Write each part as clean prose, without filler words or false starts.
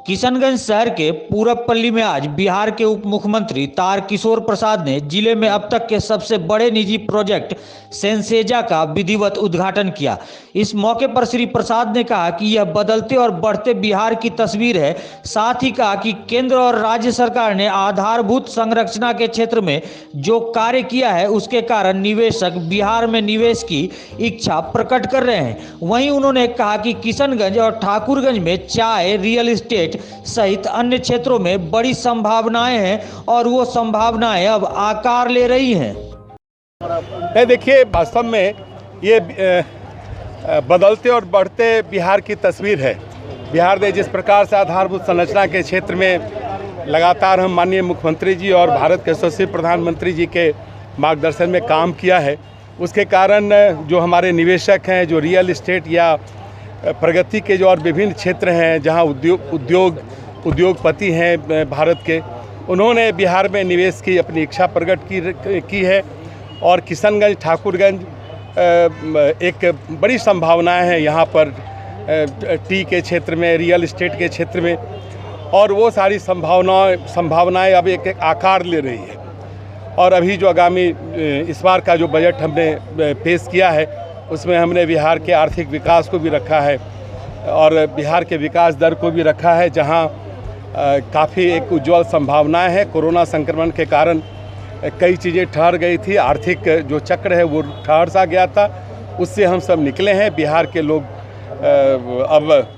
किशनगंज शहर के पूरबपल्ली में आज बिहार के उप मुख्यमंत्री तारकिशोर प्रसाद ने जिले में अब तक के सबसे बड़े निजी प्रोजेक्ट सेंसेजा का विधिवत उद्घाटन किया। इस मौके पर श्री प्रसाद ने कहा कि यह बदलते और बढ़ते बिहार की तस्वीर है। साथ ही कहा कि केंद्र और राज्य सरकार ने आधारभूत संरचना के क्षेत्र में जो कार्य किया है उसके कारण निवेशक बिहार में निवेश की इच्छा प्रकट कर रहे हैं। वहीं उन्होंने कहा कि किशनगंज और ठाकुरगंज में चाय, रियल एस्टेट सहित अन्य क्षेत्रों में बड़ी संभावनाएं हैं और वो संभावनाएं अब आकार ले रही हैं। देखिए, वास्तव में ये बदलते और बढ़ते बिहार की तस्वीर है। बिहार ने जिस प्रकार से आधारभूत संरचना के क्षेत्र में लगातार हम माननीय मुख्यमंत्री जी और भारत के यशस्वी प्रधानमंत्री जी के मार्गदर्शन में काम किया है, उसके कारण जो हमारे निवेशक हैं, जो रियल एस्टेट या प्रगति के जो और विभिन्न क्षेत्र हैं जहां उद्योगपति हैं भारत के, उन्होंने बिहार में निवेश की अपनी इच्छा प्रकट की है। और किशनगंज, ठाकुरगंज एक बड़ी संभावनाएं हैं यहाँ पर टी के क्षेत्र में, रियल एस्टेट के क्षेत्र में, और वो सारी संभावनाएं अब एक आकार ले रही है। और अभी जो आगामी इस बार का जो बजट हमने पेश किया है उसमें हमने बिहार के आर्थिक विकास को भी रखा है और बिहार के विकास दर को भी रखा है, जहां काफ़ी एक उज्ज्वल संभावनाएं हैं। कोरोना संक्रमण के कारण कई चीज़ें ठहर गई थी, आर्थिक जो चक्र है वो ठहर सा गया था, उससे हम सब निकले हैं। बिहार के लोग अब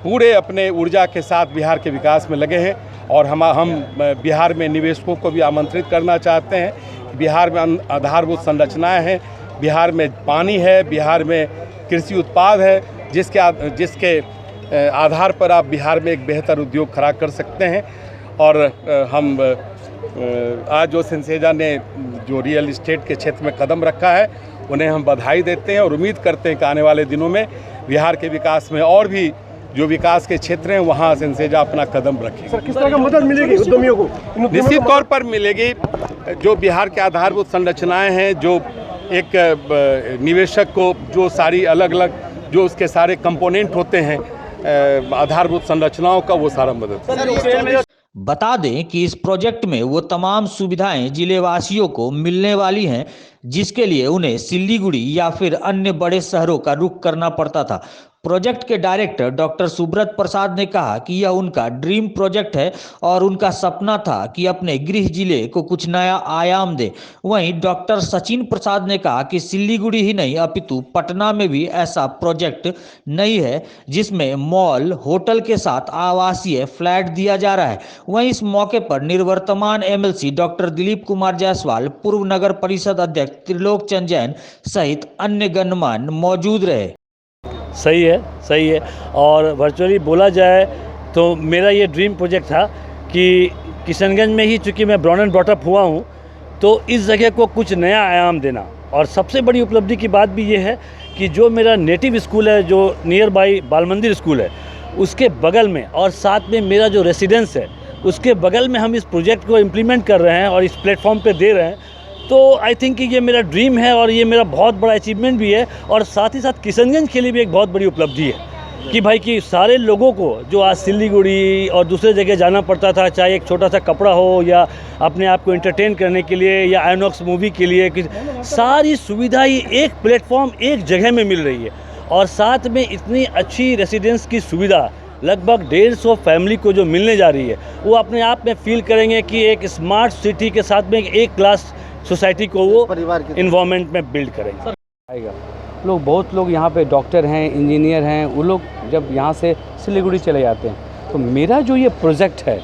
पूरे अपने ऊर्जा के साथ बिहार के विकास में लगे हैं और हम बिहार में निवेशकों को भी आमंत्रित करना चाहते हैं। बिहार में आधारभूत संरचनाएँ हैं, बिहार में पानी है, बिहार में कृषि उत्पाद है, जिसके आधार पर आप बिहार में एक बेहतर उद्योग खड़ा कर सकते हैं। और हम आज जो सेंसेजा ने जो रियल एस्टेट के क्षेत्र में कदम रखा है उन्हें हम बधाई देते हैं और उम्मीद करते हैं कि आने वाले दिनों में बिहार के विकास में और भी जो विकास के क्षेत्र हैं वहाँ सेंसेजा अपना कदम रखेगी। सर, किस तरह का मदद मिलेगी उद्यमियों को? निश्चित तौर पर मिलेगी। जो बिहार के आधारभूत संरचनाएँ हैं, जो एक निवेशक को जो सारी अलग अलग जो उसके सारे कंपोनेंट होते हैं आधारभूत संरचनाओं का, वो सारा मदद। बता दें कि इस प्रोजेक्ट में वो तमाम सुविधाएं जिले वासियों को मिलने वाली हैं जिसके लिए उन्हें सिल्लीगुड़ी या फिर अन्य बड़े शहरों का रुख करना पड़ता था। प्रोजेक्ट के डायरेक्टर डॉक्टर सुब्रत प्रसाद ने कहा कि यह उनका ड्रीम प्रोजेक्ट है और उनका सपना था कि अपने गृह जिले को कुछ नया आयाम दे। वहीं डॉक्टर सचिन प्रसाद ने कहा कि सिल्लीगुड़ी ही नहीं अपितु पटना में भी ऐसा प्रोजेक्ट नहीं है जिसमें मॉल, होटल के साथ आवासीय फ्लैट दिया जा रहा है। वहीं इस मौके पर निवर्तमान एमएलसी डॉक्टर दिलीप कुमार जायसवाल, पूर्व नगर परिषद अध्यक्ष त्रिलोक चंद जैन सहित अन्य गणमान्य मौजूद रहे। सही है। और वर्चुअली बोला जाए तो मेरा ये ड्रीम प्रोजेक्ट था कि किशनगंज में ही, चूँकि मैं ब्रॉन एंड ब्रॉट अप हुआ हूँ, तो इस जगह को कुछ नया आयाम देना। और सबसे बड़ी उपलब्धि की बात भी ये है कि जो मेरा नेटिव स्कूल है, जो नियर बाई बाल मंदिर स्कूल है, उसके बगल में और साथ में मेरा जो रेसिडेंस है उसके बगल में हम इस प्रोजेक्ट को इम्प्लीमेंट कर रहे हैं और इस प्लेटफॉर्म पे दे रहे हैं। तो आई थिंक कि ये मेरा ड्रीम है और ये मेरा बहुत बड़ा अचीवमेंट भी है। और साथ ही साथ किशनगंज के लिए भी एक बहुत बड़ी उपलब्धि है कि भाई कि सारे लोगों को जो आज सिल्लीगुड़ी और दूसरे जगह जाना पड़ता था, चाहे एक छोटा सा कपड़ा हो या अपने आप को एंटरटेन करने के लिए या आइनॉक्स मूवी के लिए, सारी सुविधा ही एक प्लेटफॉर्म एक जगह में मिल रही है। और साथ में इतनी अच्छी रेसिडेंस की सुविधा लगभग 150 फैमिली को जो मिलने जा रही है, वो अपने आप में फील करेंगे कि एक स्मार्ट सिटी के साथ में एक क्लास सोसाइटी को वो इन्वायरमेंट में बिल्ड करेंगे। बहुत लोग यहाँ पे डॉक्टर हैं, इंजीनियर हैं, वो लोग जब यहाँ से सिल्लीगुड़ी चले जाते हैं, तो मेरा जो ये प्रोजेक्ट है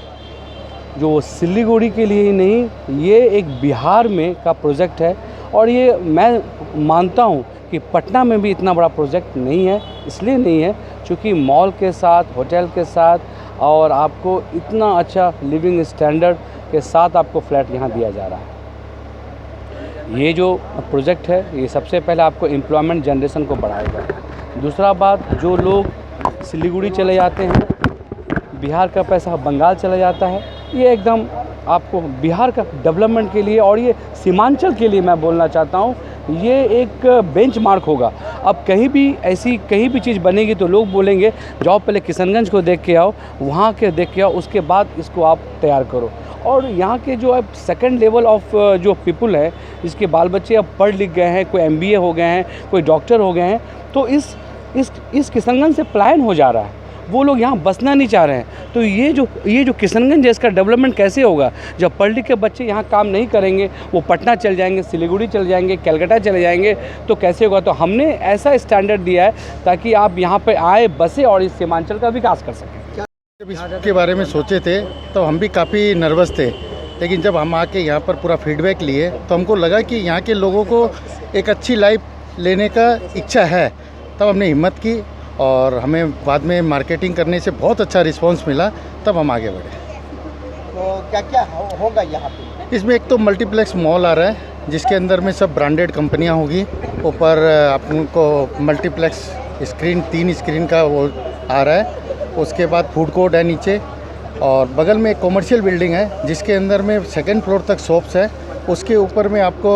जो सिल्लीगुड़ी के लिए ही नहीं, ये एक बिहार में का प्रोजेक्ट है। और ये मैं मानता हूँ कि पटना में भी इतना बड़ा प्रोजेक्ट नहीं है। इसलिए नहीं है क्योंकि मॉल के साथ, होटल के साथ और आपको इतना अच्छा लिविंग स्टैंडर्ड के साथ आपको फ्लैट यहाँ दिया जा रहा है। ये जो प्रोजेक्ट है ये सबसे पहले आपको एम्प्लॉयमेंट जनरेशन को बढ़ाएगा। दूसरा बात, जो लोग सिल्लीगुड़ी चले जाते हैं, बिहार का पैसा बंगाल चला जाता है, ये एकदम आपको बिहार का डेवलपमेंट के लिए और ये सीमांचल के लिए मैं बोलना चाहता हूँ, ये एक बेंचमार्क होगा। अब कहीं भी चीज़ बनेगी तो लोग बोलेंगे जाओ पहले किशनगंज को देख के आओ, वहाँ के देख के आओ, उसके बाद इसको आप तैयार करो। और यहाँ के जो अब सेकंड लेवल ऑफ जो पीपल है, जिसके बाल बच्चे अब पढ़ लिख गए हैं, कोई MBA हो गए हैं, कोई डॉक्टर हो गए हैं, तो इस किशनगंज से पलायन हो जा रहा है। वो लोग यहाँ बसना नहीं चाह रहे हैं। तो ये जो किशनगंज है, इसका डेवलपमेंट कैसे होगा? जब पढ़ लिख के बच्चे यहाँ काम नहीं करेंगे, वो पटना चल जाएंगे, सिलीगुड़ी चले जाएंगे, कलकत्ता चले जाएंगे, तो कैसे होगा? तो हमने ऐसा स्टैंडर्ड दिया है ताकि आप यहाँ पे आए, बसे और इस सीमांचल का विकास कर सकें। जब इसके बारे में सोचे थे तो हम भी काफ़ी नर्वस थे, लेकिन जब हम आके यहाँ पर पूरा फीडबैक लिए तो हमको लगा कि यहाँ के लोगों को एक अच्छी लाइफ लेने का इच्छा है। तब हमने हिम्मत की और हमें बाद में मार्केटिंग करने से बहुत अच्छा रिस्पांस मिला, तब हम आगे बढ़े। तो क्या क्या होगा यहाँ पे? इसमें एक तो मल्टीप्लेक्स मॉल आ रहा है, जिसके अंदर में सब ब्रांडेड कंपनियाँ होगी। ऊपर आपको मल्टीप्लेक्स स्क्रीन 3 स्क्रीन का वो आ रहा है। उसके बाद फूड कोर्ट है नीचे, और बगल में एक कॉमर्शियल बिल्डिंग है जिसके अंदर में 2nd फ्लोर तक शॉप्स है। उसके ऊपर में आपको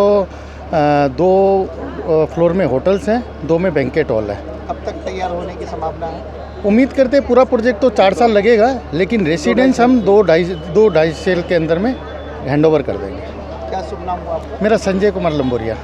2 फ्लोर में होटल्स हैं, 2 में बैंकेट हॉल है। अब तक तैयार होने की संभावना है? उम्मीद करते हैं पूरा प्रोजेक्ट तो 4 साल लगेगा, लेकिन रेसिडेंस हम 2-2.5 साल के अंदर में हैंडओवर कर देंगे। क्या शुभ नाम हुआ आपका? मेरा संजय कुमार लंबोरिया।